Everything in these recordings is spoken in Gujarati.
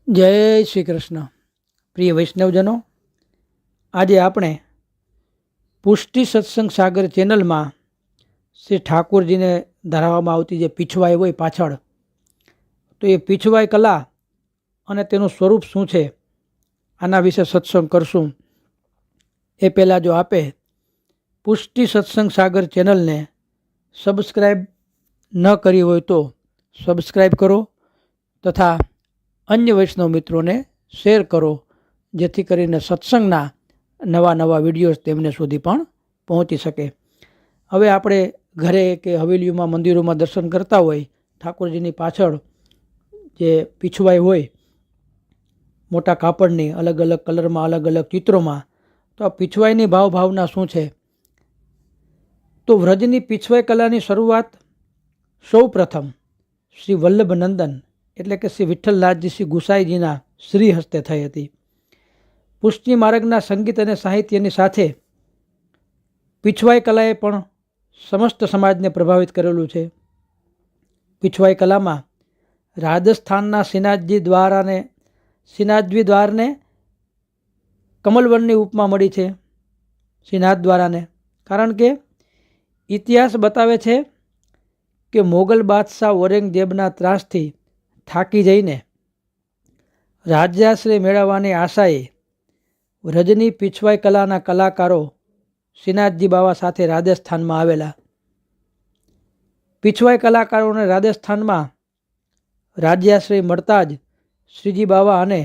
જય શ્રી કૃષ્ણ. પ્રિય વૈષ્ણવજનો, આજે આપણે પુષ્ટિ સત્સંગ સાગર ચેનલમાં શ્રી ઠાકોરજીને ધરાવવામાં આવતી જે પીછવાઈ હોય પાછળ, તો એ પીછવાઈ કલા અને તેનું સ્વરૂપ શું છે આના વિશે સત્સંગ કરશું. એ પહેલાં જો આપે પુષ્ટિ સત્સંગ સાગર ચેનલને સબસ્ક્રાઈબ ન કરી હોય તો સબસ્ક્રાઈબ કરો તથા અન્ય વૈષ્ણવ મિત્રોને શેર કરો, જેથી કરીને સત્સંગના નવા નવા વિડીયોઝ તેમને સુધી પણ પહોંચી શકે. હવે આપણે ઘરે કે હવેલીઓમાં મંદિરોમાં દર્શન કરતા હોય, ઠાકોરજીની પાછળ જે પીછવાઈ હોય મોટા કાપડની અલગ અલગ કલરમાં અલગ અલગ ચિત્રોમાં, તો આ પીછવાઈની ભાવના શું છે? તો વ્રજની પીછવાઈ કલાની શરૂઆત સૌ પ્રથમ શ્રી વલ્લભનંદન એટલે કે શ્રી વિઠ્ઠલનાથજી શ્રી ગુસાઈજીના શ્રી હસ્તે થઈ હતી. પુષ્ટિ માર્ગના સંગીત અને સાહિત્યની સાથે પીછવાઈ કલાએ પણ સમસ્ત સમાજને પ્રભાવિત કરેલું છે. પીછવાઈ કલામાં રાજસ્થાનના શ્રીનાથજી દ્વારને કમલવનની ઉપમા મળી છે. શ્રીનાથ દ્વારાને કારણ કે ઇતિહાસ બતાવે છે કે મોગલ બાદશાહ ઔરંગઝેબના ત્રાસથી થાકી જઈને રાજ્યાશ્રય મેળવવાની આશાએ વ્રજની પીછવાઈ કલાના કલાકારો શ્રીનાથજી બાવા સાથે રાજસ્થાનમાં આવેલા. પીછવાઈ કલાકારોને રાજસ્થાનમાં રાજ્યાશ્રય મળતા જ શ્રીજી બાવા અને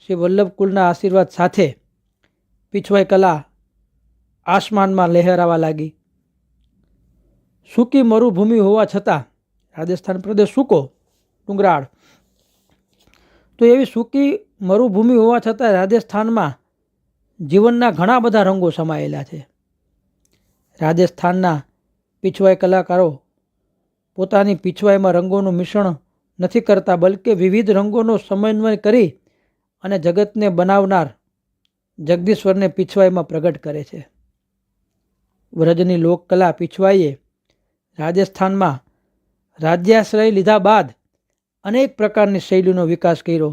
શ્રી વલ્લભકુલના આશીર્વાદ સાથે પીછવાઈ કલા આસમાનમાં લહેરાવા લાગી. સૂકી મરુભૂમિ હોવા છતાં રાજસ્થાન પ્રદેશ સૂકો ડુંગરાળ, તો એવી સૂકી મરુભૂમિ હોવા છતાં રાજસ્થાનમાં જીવનના ઘણા બધા રંગો સમાયેલા છે. રાજસ્થાનના પીછવાઈ કલાકારો પોતાની પીછવાઈમાં રંગોનું મિશ્રણ નથી કરતા, બલકે વિવિધ રંગોનો સમન્વય કરી અને જગતને બનાવનાર જગદીશ્વરને પીછવાઈમાં પ્રગટ કરે છે. વ્રજની લોકકલા પીછવાઈએ રાજસ્થાનમાં રાજ્યાશ્રય લીધા બાદ અનેક પ્રકારની શૈલીનો વિકાસ કર્યો.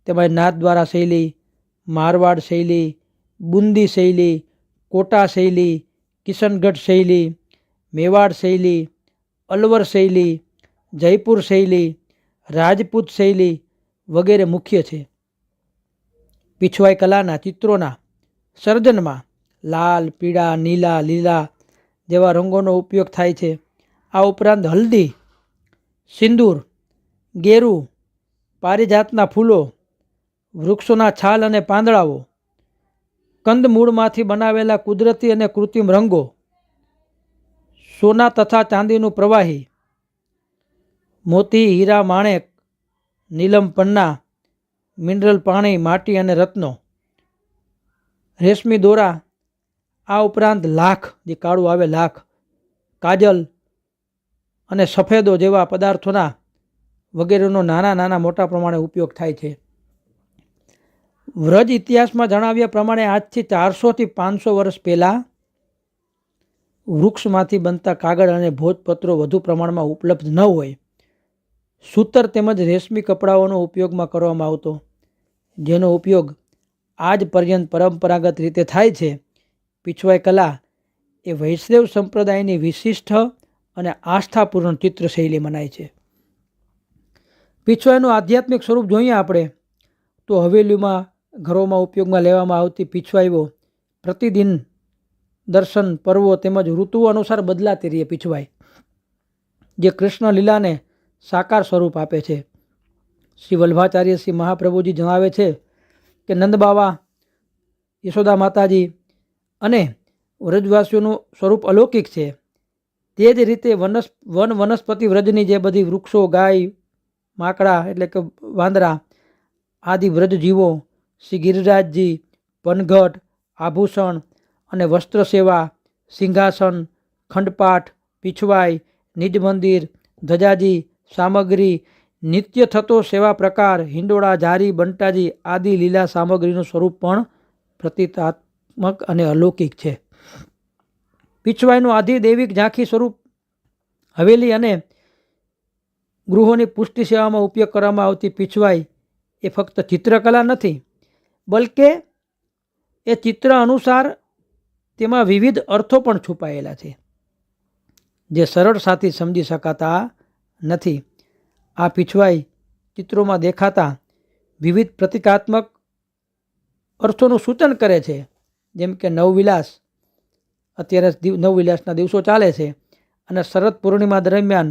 તેમાં નાથદ્વારા શૈલી, મારવાડ શૈલી, બુંદી શૈલી, કોટા શૈલી, કિશનગઢ શૈલી, મેવાડ શૈલી, અલવર શૈલી, જયપુર શૈલી, રાજપૂત શૈલી વગેરે મુખ્ય છે. પીછવાઈ કલાના ચિત્રોના સર્જનમાં લાલ, પીળા, નીલા, લીલા જેવા રંગોનો ઉપયોગ થાય છે. આ ઉપરાંત હલ્દી, સિંદૂર, ગેરું, પારિજાતના ફૂલો, વૃક્ષોના છાલ અને પાંદડાઓ, કંદમૂળમાંથી બનાવેલા કુદરતી અને કૃત્રિમ રંગો, સોના તથા ચાંદીનું પ્રવાહી, મોતી, હીરા, માણેક, નીલમ પન્ના, મિનરલ પાણી, માટી અને રત્નો, રેશમી દોરા, આ ઉપરાંત લાખ, જે કાળું આવે લાખ, કાજલ અને સફેદો જેવા પદાર્થોના વગેરેનો નાના મોટા પ્રમાણે ઉપયોગ થાય છે. વ્રજ ઇતિહાસમાં જણાવ્યા પ્રમાણે આજથી 400 થી 500 વર્ષ પહેલાં વૃક્ષમાંથી બનતા કાગળ અને ભોજપત્રો વધુ પ્રમાણમાં ઉપલબ્ધ ન હોય, સૂતર તેમજ રેશમી કપડાઓનો ઉપયોગમાં કરવામાં આવતો, જેનો ઉપયોગ આજ પર્યંત પરંપરાગત રીતે થાય છે. પીછવાઈ કલા એ વૈષ્ણવ સંપ્રદાયની વિશિષ્ટ અને આસ્થાપૂર્ણ ચિત્રશૈલી મનાય છે. પીછવાઈનું આધ્યાત્મિક સ્વરૂપ જોઈએ આપણે તો હવેલીમાં ઘરોમાં ઉપયોગમાં લેવામાં આવતી પીછવાઈઓ પ્રતિદિન દર્શન, પર્વો તેમજ ઋતુઓ અનુસાર બદલાતી રહી પીછવાઈ, જે કૃષ્ણ લીલાને સાકાર સ્વરૂપ આપે છે. શ્રી વલ્ભાચાર્ય શ્રી મહાપ્રભુજી જણાવે છે કે નંદબાવા, યશોદા માતાજી અને વ્રજવાસીઓનું સ્વરૂપ અલૌકિક છે. તે જ રીતે વનસ્પતિ વ્રજની જે બધી વૃક્ષો, ગાય, માકડા એટલે કે વાંદરા આદિ વ્રજ જીવો, શ્રી ગિરિરાજજી, પનઘટ, આભૂષણ અને વસ્ત્ર સેવા, સિંહાસન, ખંડપાઠ, પીછવાઈ, નિજ મંદિર, ધજાજી, સામગ્રી, નિત્ય થતો સેવા પ્રકાર, હિંડોળા, જારી, બંટાજી આદિ લીલા સામગ્રીનું સ્વરૂપ પણ પ્રતીકાત્મક અને અલૌકિક છે. પીછવાઈનું આધિદૈવિક ઝાંખી સ્વરૂપ હવેલી અને ગૃહોની પુષ્ટિ સેવામાં ઉપયોગ કરવામાં આવતી પીછવાઈ એ ફક્ત ચિત્રકલા નથી, બલકે એ ચિત્ર અનુસાર તેમાં વિવિધ અર્થો પણ છુપાયેલા છે, જે સરળતાથી સમજી શકાતા નથી. આ પીછવાઈ ચિત્રોમાં દેખાતા વિવિધ પ્રતિકાત્મક અર્થોનું સૂચન કરે છે, જેમ કે નવવિલાસ. અત્યારે નવવિલાસના દિવસો ચાલે છે અને શરદ પૂર્ણિમા દરમિયાન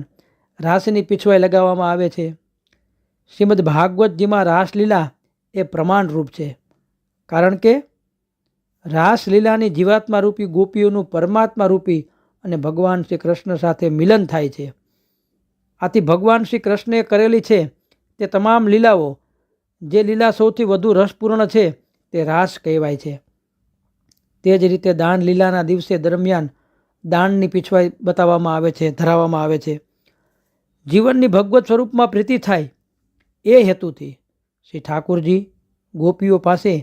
રાસની પીછવાઈ લગાવવામાં આવે છે. શ્રીમદ ભાગવતજીમાં રાસલીલા એ પ્રમાણરૂપ છે, કારણ કે રાસલીલાની જીવાત્મા રૂપી ગોપીઓનું પરમાત્મા રૂપી અને ભગવાન શ્રી કૃષ્ણ સાથે મિલન થાય છે. આથી ભગવાન શ્રી કૃષ્ણએ કરેલી છે તે તમામ લીલાઓ, જે લીલા સૌથી વધુ રસપૂર્ણ છે તે રાસ કહેવાય છે. તે જ રીતે દાન લીલાના દિવસે દરમિયાન દાનની પીછવાઈ બતાવવામાં આવે છે, ધરાવવામાં આવે છે. જીવનની ભગવત સ્વરૂપમાં પ્રીતિ થાય એ હેતુથી શ્રી ઠાકોરજી ગોપીઓ પાસે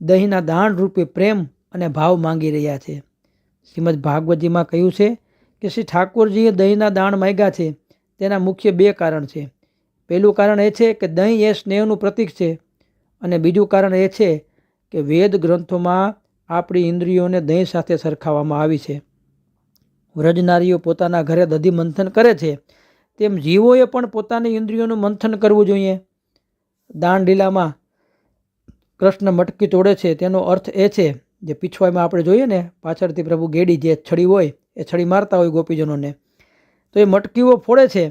દહીંના દાન રૂપે પ્રેમ અને ભાવ માંગી રહ્યા છે. શ્રીમદ ભાગવતજીમાં કહ્યું છે કે શ્રી ઠાકોરજીએ દહીંના દાન માંગ્યા છે. તેના મુખ્ય બે કારણ છે. પહેલું કારણ એ છે કે દહીં એ સ્નેહનું પ્રતીક છે, અને બીજું કારણ એ છે કે વેદ ગ્રંથોમાં આપણી ઇન્દ્રિયોને દહીં સાથે સરખાવવામાં આવી છે. વ્રજનારીઓ પોતાના ઘરે દધી મંથન કરે છે, તેમ જીવોએ પણ પોતાની ઇન્દ્રિયોનું મંથન કરવું જોઈએ. દાન લીલામાં કૃષ્ણ મટકી તોડે છે, તેનો અર્થ એ છે, જે પીછવાઈમાં આપણે જોઈએ ને, પાછળથી પ્રભુ ગેડી જે છડી હોય એ છડી મારતા હોય ગોપીજનોને, તો એ મટકીઓ ફોડે છે.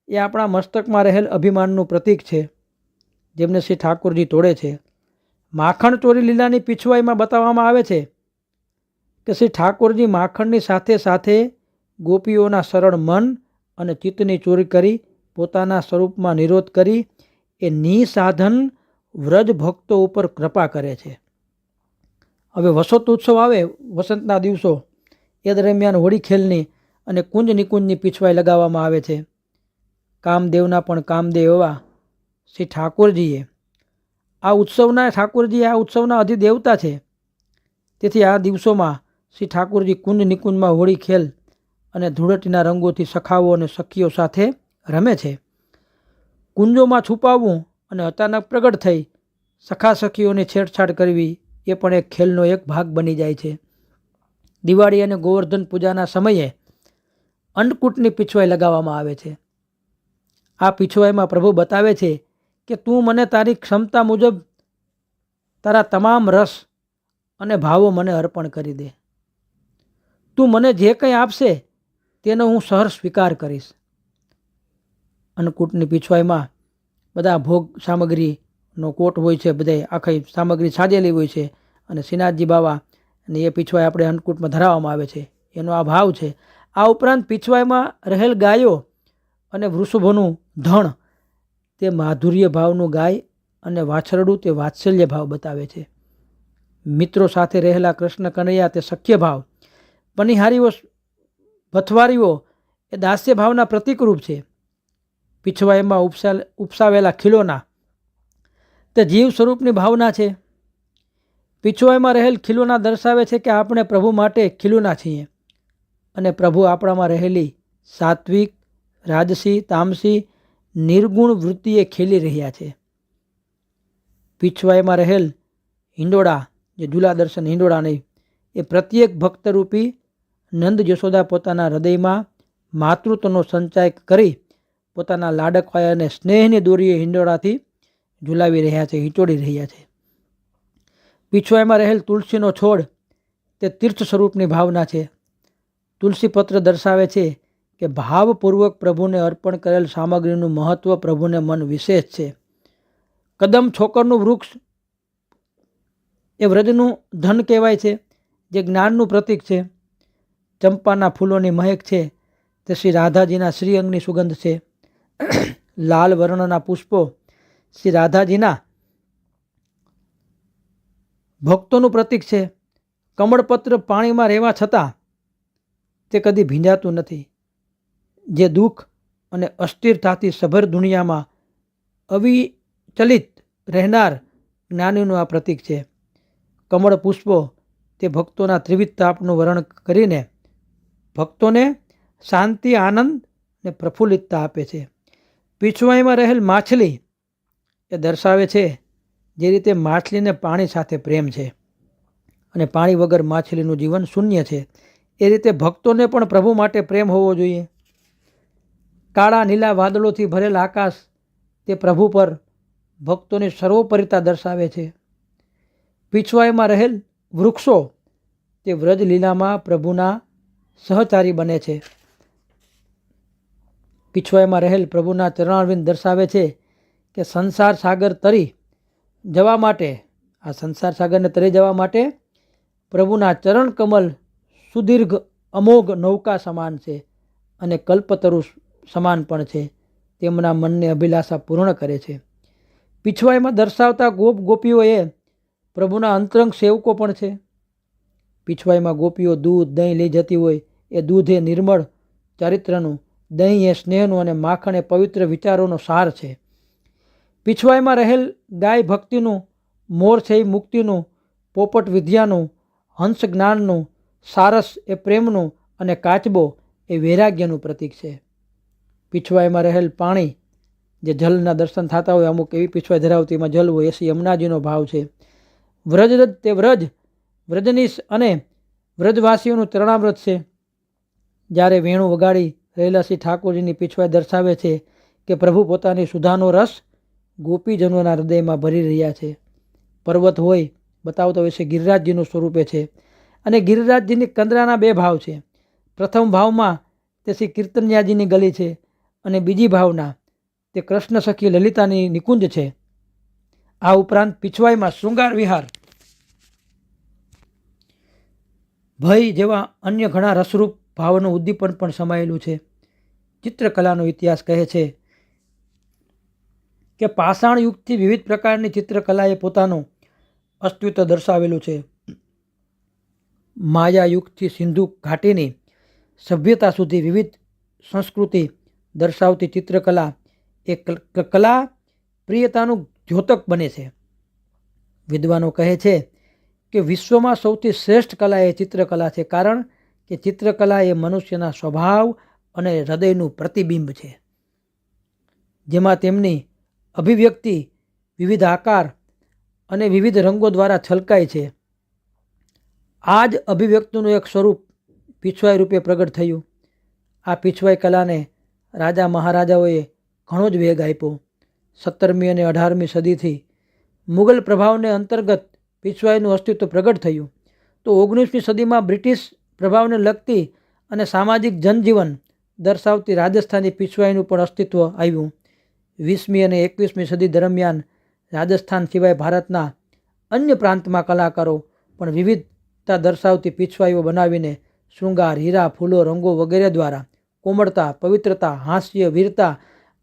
એ આપણા મસ્તકમાં રહેલ અભિમાનનું પ્રતીક છે, જેમને શ્રી ઠાકોરજી તોડે છે. માખણ ચોરી લીલાની પીછવાઈમાં બતાવવામાં આવે છે કે શ્રી ઠાકોરજી માખણની સાથે સાથે ગોપીઓના સરળ મન અને ચિત્તની ચોરી કરી પોતાના સ્વરૂપમાં નિરોધ કરી એ નિસાધન વ્રજ ભક્તો ઉપર કૃપા કરે છે. હવે વસંતોત્સવ આવે, વસંતના દિવસો, એ દરમિયાન હોળી ખેલની અને કુંજ નિકુંજની પીછવાઈ લગાવવામાં આવે છે. કામદેવના પણ કામદેવ એવા શ્રી ઠાકોરજીએ આ ઉત્સવના અધિદેવતા છે. તેથી આ દિવસોમાં શ્રી ઠાકોરજી કુંજ નિકુંજમાં હોળી ખેલ અને ધૂળેટીના રંગોથી સખાઓ અને સખીઓ સાથે રમે છે. કુંજોમાં છુપાવવું અને અચાનક પ્રગટ થઈ સખા સખીઓની છેડછાડ કરવી એ પણ એક ખેલનો એક ભાગ બની જાય છે. દિવાળી અને ગોવર્ધન પૂજાના સમયે અન્નકૂટની પીછવાઈ લગાવવામાં આવે છે. આ પીછવાઈમાં પ્રભુ બતાવે છે કે તું મને તારી ક્ષમતા મુજબ તારા તમામ રસ અને ભાવો મને અર્પણ કરી દે. તું મને જે કંઈ આપશે તેનો હું સહર સ્વીકાર કરીશ. અન્નકૂટની પીછવાઈમાં બધા ભોગ સામગ્રીનો કોટ હોય છે, બધે આખી સામગ્રી સાજેલી હોય છે, અને શ્રીનાથજી બાવા અને એ પીછવાઈ આપણે અન્નકૂટમાં ધરાવવામાં આવે છે. એનો આ ભાવ છે. આ ઉપરાંત પીછવાઈમાં રહેલ ગાયો અને વૃષભોનું ધણ તે માધુર્ય ભાવનું ગાય અને વાછરડું તે વાત્સલ્ય ભાવ બતાવે છે. મિત્રો સાથે રહેલા કૃષ્ણ કનૈયા તે સખ્ય ભાવ, પનિહારીઓ ભથવારીઓ એ દાસ્ય ભાવના પ્રતિકરૂપ છે. પીછવાઈમાં ઉપસાવેલા ખીલોના તે જીવ સ્વરૂપની ભાવના છે. પીછવાઈમાં રહેલ ખીલોના દર્શાવે છે કે આપણે પ્રભુ માટે ખીલોના છીએ, અને પ્રભુ આપણામાં રહેલી સાત્વિક, રાજસી, તામસી, નિર્ગુણ વૃત્તિએ ખેલી રહ્યા છે. પીછવાઈમાં રહેલ હિંડોળા, જે ઝૂલા દર્શન હિંડોળા નહીં, એ પ્રત્યેક ભક્તરૂપી નંદ યશોદા પોતાના હૃદયમાં માતૃત્વનો સંચાય કરી પોતાના લાડકવાયાને સ્નેહની દોરીએ હિંડોળાથી ઝુલાવી રહ્યા છે, હિંચોડી રહ્યા છે. પીછવાઈમાં રહેલ તુલસીનો છોડ તે તીર્થ સ્વરૂપની ભાવના છે. તુલસી પત્ર દર્શાવે છે કે ભાવપૂર્વક પ્રભુને અર્પણ કરેલ સામગ્રીનું મહત્વ પ્રભુને મન વિશેષ છે. કદમ છોકરનું વૃક્ષ એ વ્રજનું ધન કહેવાય છે, જે જ્ઞાનનું પ્રતીક છે. ચંપાના ફૂલોની મહેક છે તે શ્રી રાધાજીના શ્રીઅંગની સુગંધ છે. લાલ વર્ણના પુષ્પો શ્રી રાધાજીના ભક્તોનું પ્રતીક છે. કમળપત્ર પાણીમાં રહેવા છતાં તે કદી ભીંજાતું નથી, જે દુઃખ અને અસ્થિરતાથી સભર દુનિયામાં અવિચલિત રહેનાર જ્ઞાનીનું આ પ્રતીક છે. કમળ પુષ્પો તે ભક્તોના ત્રિવિધ તાપનું વર્ણન કરીને ભક્તોને શાંતિ, આનંદ અને પ્રફુલ્લિતતા આપે છે. પીછવાઈમાં રહેલ માછલી એ દર્શાવે છે જે રીતે માછલીને પાણી સાથે પ્રેમ છે અને પાણી વગર માછલીનું જીવન શૂન્ય છે, એ રીતે ભક્તોને પણ પ્રભુ માટે પ્રેમ હોવો જોઈએ. કાળા નીલા વાદળોથી ભરેલ આકાશ તે પ્રભુ પર ભક્તોની સર્વોપરિતા દર્શાવે છે. પીછવાઈમાં રહેલ વૃક્ષો તે વ્રજ લીલામાં પ્રભુના સહચારી બને છે. પીછવાઈમાં રહેલ પ્રભુના ચરણારવિંદ દર્શાવે છે કે સંસાર સાગર તરી જવા માટે, આ સંસાર સાગરને તરી જવા માટે પ્રભુના ચરણ કમલ સુદીર્ઘ અમોઘ નૌકા સમાન છે અને કલ્પતરુ સમાન પણ છે. તેમના મનને અભિલાષા પૂર્ણ કરે છે. પીછવાઈમાં દર્શાવતા ગોપ ગોપીઓ એ પ્રભુના અંતરંગ સેવકો પણ છે. પીછવાઈમાં ગોપીઓ દૂધ દહીં લઈ જતી હોય, એ દૂધ એ નિર્મળ ચારિત્રનું, દહીં એ સ્નેહનું અને માખણ એ પવિત્ર વિચારોનો સાર છે. પીછવાઈમાં રહેલ ગાય ભક્તિનું, મોર છે એ મુક્તિનું, પોપટ વિદ્યાનું, હંસ જ્ઞાનનું, સારસ એ પ્રેમનું અને કાચબો એ વૈરાગ્યનું પ્રતીક છે. પીછવાઈમાં રહેલ પાણી જે જલના દર્શન થતા હોય, અમુક એવી પીછવાઈ ધરાવતી એમાં જલ હોય, એસી યમુનાજીનો ભાવ છે. વ્રજ તે વ્રજનીશ અને વ્રજવાસીઓનું ચરણાવ્રત છે. જ્યારે વેણું વગાડી રહેલા શ્રી ઠાકોરજીની પીછવાઈ દર્શાવે છે કે પ્રભુ પોતાની સુધાનો રસ ગોપીજનોના હૃદયમાં ભરી રહ્યા છે. પર્વત હોય બતાવતો હોય છે ગિરિરાજજીનું સ્વરૂપે છે અને ગિરિરાજજીની કંદરાના બે ભાવ છે. પ્રથમ ભાવમાં તે શ્રી કીર્તન્યાજીની ગલી છે અને બીજી ભાવના તે કૃષ્ણ સખી લલિતાની નિકુંજ છે. આ ઉપરાંત પીછવાઈમાં શૃંગાર વિહાર, ભય જેવા અન્ય ઘણા રસરૂપ ભાવનું ઉદ્દીપન પણ સમાયેલું છે. ચિત્રકલાનો ઇતિહાસ કહે છે કે પાષાણ યુગથી વિવિધ પ્રકારની ચિત્રકલાએ પોતાનું અસ્તિત્વ દર્શાવેલું છે. માયા યુગથી સિંધુ ઘાટીની સભ્યતા સુધી વિવિધ સંસ્કૃતિ દર્શાવતી ચિત્રકલા એ કલા પ્રિયતાનું દ્યોતક બને છે. વિદ્વાનો કહે છે કે વિશ્વમાં સૌથી શ્રેષ્ઠ કલા એ ચિત્રકલા છે, કારણ કે ચિત્રકલા એ મનુષ્યના સ્વભાવ અને હૃદયનું પ્રતિબિંબ છે, જેમાં તેમની અભિવ્યક્તિ વિવિધ આકાર અને વિવિધ રંગો દ્વારા છલકાય છે. આ જ અભિવ્યક્તિનું એક સ્વરૂપ પીછવાઈ રૂપે પ્રગટ થયું. આ પીછવાઈ કલાને રાજા મહારાજાઓએ ઘણો જ વેગ આપ્યો. 17મી અને 18મી સદીથી મુગલ પ્રભાવને અંતર્ગત પીછવાઈનું અસ્તિત્વ પ્રગટ થયું. તો 19મી સદીમાં બ્રિટિશ પ્રભાવને લગતી અને સામાજિક જનજીવન દર્શાવતી રાજસ્થાની પીછવાઈનું પણ અસ્તિત્વ આવ્યું. 20મી અને 21મી સદી દરમિયાન રાજસ્થાન સિવાય ભારતના અન્ય પ્રાંતમાં કલાકારો પણ વિવિધતા દર્શાવતી પીછવાઈઓ બનાવીને શૃંગાર, હીરા, ફૂલો, રંગો વગેરે દ્વારા કોમળતા, પવિત્રતા, હાસ્ય, વીરતા,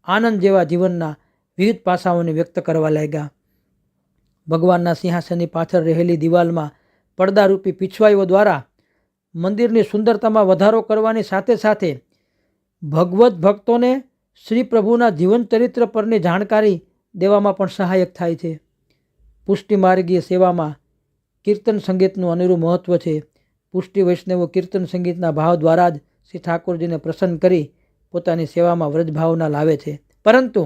આનંદ જેવા જીવનના વિવિધ પાસાઓને વ્યક્ત કરવા લાગ્યા. ભગવાનના સિંહાસનની પાછળ રહેલી દિવાલમાં પડદારૂપી પીછવાઈઓ દ્વારા મંદિરની સુંદરતામાં વધારો કરવાની સાથે સાથે ભગવત ભક્તોને શ્રી પ્રભુના જીવન ચરિત્ર પરની જાણકારી દેવામાં પણ સહાયક થાય છે. પુષ્ટિ માર્ગીય સેવામાં કીર્તન સંગીતનું અનેરું મહત્વ છે. પુષ્ટિ વૈષ્ણવો કીર્તન સંગીતના ભાવ દ્વારા જ શ્રી ઠાકોરજીને પ્રસન્ન કરી પોતાની સેવામાં વ્રજભાવના લાવે છે. પરંતુ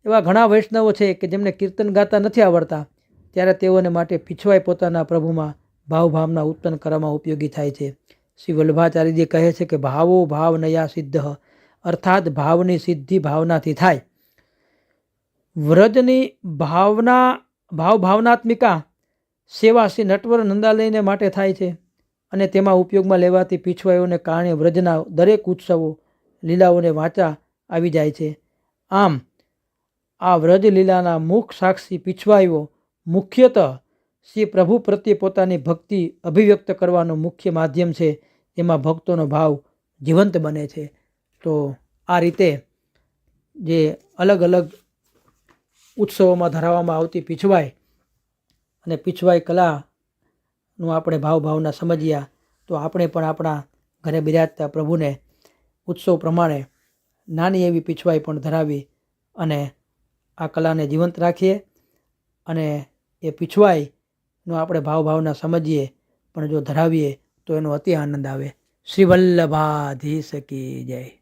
એવા ઘણા વૈષ્ણવો છે કે જેમને કીર્તન ગાતા નથી આવડતા, ત્યારે તેઓને માટે પીછવાઈ પોતાના પ્રભુમાં ભાવના ઉત્પન્ન કરવામાં ઉપયોગી થાય છે. શ્રી વલ્લભાચાર્યજી કહે છે કે ભાવો ભાવનયા સિદ્ધ, અર્થાત ભાવની સિદ્ધિ ભાવનાથી થાય. વ્રજની ભાવનાત્મિકા સેવા શ્રી નટવર નંદાલયને માટે થાય છે અને તેમાં ઉપયોગમાં લેવાતી પીછવાઈઓને કારણે વ્રજના દરેક ઉત્સવો લીલાઓને વાંચા આવી જાય છે. આમ આ વ્રજ લીલાના મુખ સાક્ષી પીછવાઈઓ મુખ્યતઃ શ્રી પ્રભુ પ્રત્યે પોતાની ભક્તિ અભિવ્યક્ત કરવાનું મુખ્ય માધ્યમ છે, જેમાં ભક્તોનો ભાવ જીવંત બને છે. તો આ રીતે જે અલગ અલગ ઉત્સવોમાં ધરાવવામાં આવતી પીછવાઈ અને પીછવાઈ કલાનું આપણે ભાવના સમજ્યા, તો આપણે પણ આપણા ઘરે બિરાજતા પ્રભુને ઉત્સવ પ્રમાણે નાની એવી પીછવાઈ પણ ધરાવી અને આ કલાને જીવંત રાખીએ અને એ પીછવાઈનો આપણે ભાવના સમજીએ પણ જો ધરાવીએ તો એનો અતિ આનંદ આવે. શ્રી વલ્લભાધીશ કી જય.